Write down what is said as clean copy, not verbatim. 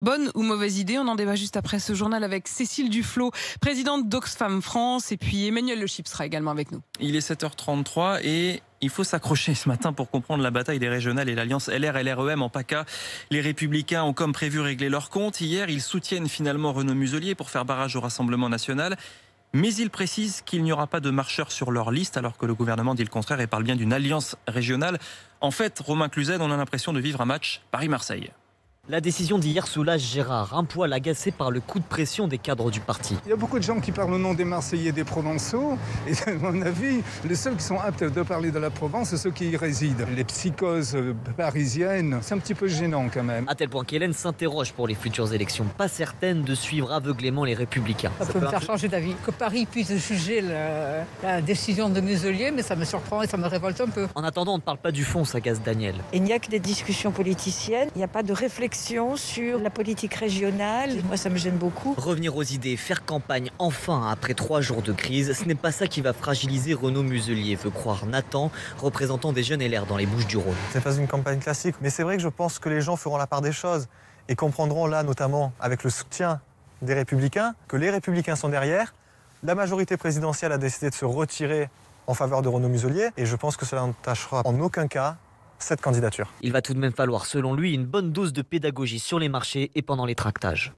Bonne ou mauvaise idée, on en débat juste après ce journal avec Cécile Duflot, présidente d'Oxfam France, et puis Emmanuel Le Chypre sera également avec nous. Il est 7h33 et il faut s'accrocher ce matin pour comprendre la bataille des régionales et l'alliance LR-LREM en PACA. Les Républicains ont comme prévu régler leur compte. Hier, ils soutiennent finalement Renaud Muselier pour faire barrage au Rassemblement national. Mais ils précisent qu'il n'y aura pas de marcheurs sur leur liste, alors que le gouvernement dit le contraire et parle bien d'une alliance régionale. En fait, Romain Cluzel, on a l'impression de vivre un match Paris-Marseille. La décision d'hier soulage Gérard, un poil agacé par le coup de pression des cadres du parti. Il y a beaucoup de gens qui parlent au nom des Marseillais et des Provençaux. Et à mon avis, les seuls qui sont aptes de parler de la Provence, c'est ceux qui y résident. Les psychoses parisiennes, c'est un petit peu gênant quand même. À tel point qu'Hélène s'interroge pour les futures élections, pas certaine de suivre aveuglément les Républicains. Ça peut me faire changer d'avis. Que Paris puisse juger la décision de Muselier, mais ça me surprend et ça me révolte un peu. En attendant, on ne parle pas du fond, s'agace Daniel. Il n'y a que des discussions politiciennes, il n'y a pas de réflexion sur la politique régionale. Moi, ça me gêne beaucoup. Revenir aux idées, faire campagne enfin après 3 jours de crise, ce n'est pas ça qui va fragiliser Renaud Muselier, veut croire Nathan, représentant des jeunes LR dans les Bouches-du-Rhône. C'est pas une campagne classique, mais c'est vrai que je pense que les gens feront la part des choses et comprendront là, notamment avec le soutien des Républicains, que les Républicains sont derrière. La majorité présidentielle a décidé de se retirer en faveur de Renaud Muselier et je pense que cela n'entachera en aucun cas cette candidature. Il va tout de même falloir, selon lui, une bonne dose de pédagogie sur les marchés et pendant les tractages.